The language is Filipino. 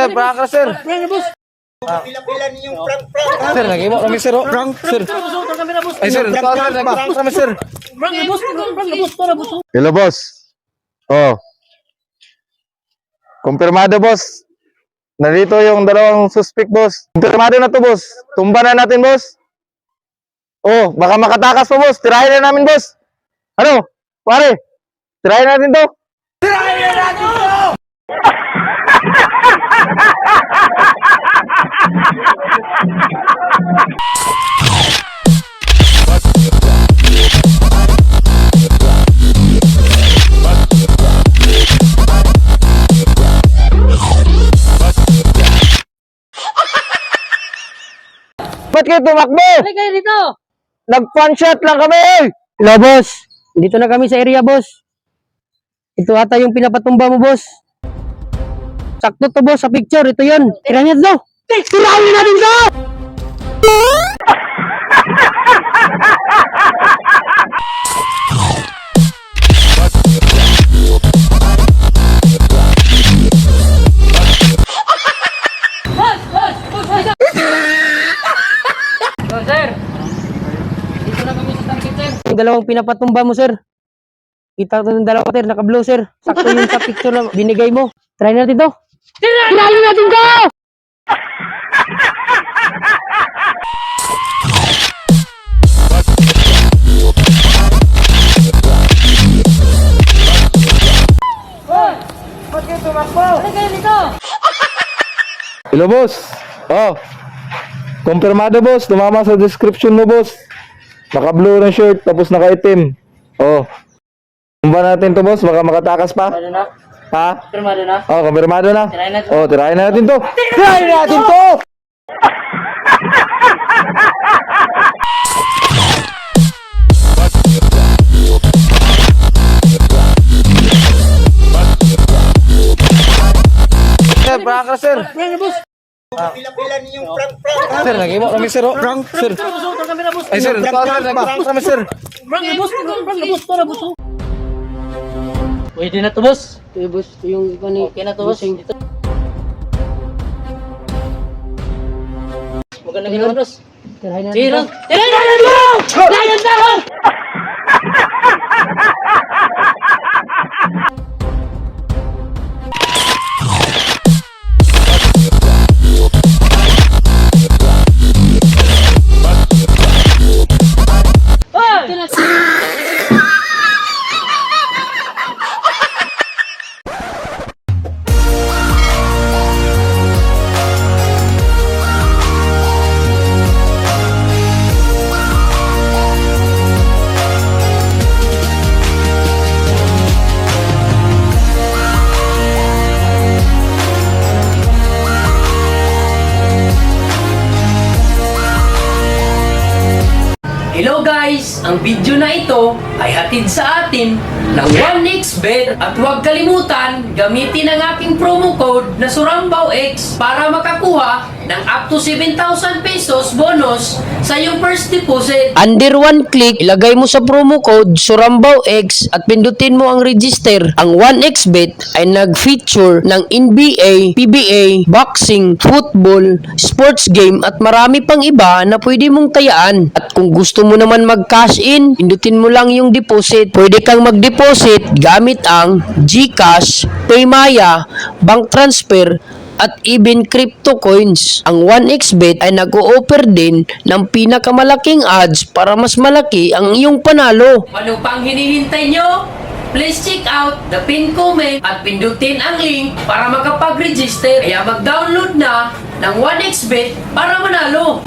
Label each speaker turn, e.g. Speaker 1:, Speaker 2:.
Speaker 1: Sir, prank ka, sir.
Speaker 2: Prank na, boss.
Speaker 3: Pila-pila niyong prank.
Speaker 1: Sir, nag-imo kami, sir. Prank, sir. Ay, sir, prank kami, sir.
Speaker 2: Prank na, boss. Prank na, boss. Tara, boss.
Speaker 1: Hello, boss. Oh. Kumpirmado, boss. Narito yung dalawang suspect, boss. Kumpirmado na to, boss. Tumba na natin, boss. Oh, baka makatakas pa, boss. Tirahin na namin, boss. Ano? Pare, tirahin natin to. Ba't kayo tumakbo?
Speaker 2: Halika kayo dito.
Speaker 1: Nag-fun shot lang kami, eh.
Speaker 2: Hello, boss. Dito na kami sa area, boss. Ito ata yung pinapatumba mo, boss. Sakto to, boss, sa picture. Ito yun. Tirahin niya to. Tirahin natin to! Sir. Dito na kami sa target, sir. Yung dalawang pinapatumba mo, sir. Kita ko ng dalawa, sir. Naka-blue, sir. Sakto yung sa picture na binigay mo. Try natin to. Tirahin natin to!
Speaker 1: Ba't kayo tumakbo?
Speaker 2: Halika kayo dito.
Speaker 1: Hello, boss. Oh. Kumpirmado, boss. Tumama sa description mo, boss. Naka-blue ng shirt, tapos naka-itim. Oh. Tumba natin to, boss. Baka makatakas pa.
Speaker 2: Ano na?
Speaker 1: Ha?
Speaker 2: Firmado na?
Speaker 1: Oh, kumpirmado na.
Speaker 2: Tirahin natin.
Speaker 1: Oh, tirahin na natin to. Tirahin natin to! Sir, prank ka, sir.
Speaker 2: Prank na, boss.
Speaker 3: Pila-pila niyong prank.
Speaker 1: Sir, nag-imo kami, sir. Prank, sir. Ay, sir, prank kami, sir.
Speaker 2: Prank na, boss. Prank na, boss. Tara, boss. Pwede na to, boss. Okay, boss. Ito yung iba ni... Okay na to, boss. Dito. Maganda ginawa, boss. Tirahin natin. Tirahin natin mo! Tirahin natin mo!
Speaker 4: Hello guys! Ang video na ito ay hatid sa atin ng 1xBet at huwag kalimutan gamitin ang aking promo code na SurambawX para makakuha ng up to 7,000 pesos bonus sa iyong first deposit.
Speaker 2: Under one click, ilagay mo sa promo code SurambawX at pindutin mo ang register. Ang 1xBet ay nag-feature ng NBA, PBA, boxing, football, sports game at marami pang iba na pwede mong tayaan. At kung gusto mo naman mag-cash in, pindutin mo lang yung deposit. Pwede kang mag-deposit gamit ang GCash, Paymaya, bank transfer, at even crypto coins. Ang 1xBet ay nag-o-offer din ng pinakamalaking odds para mas malaki ang iyong panalo.
Speaker 4: Ano pang hinihintay nyo? Please check out the pin comment at pindutin ang link para makapag-register. Kaya mag-download na ng 1xBet para manalo.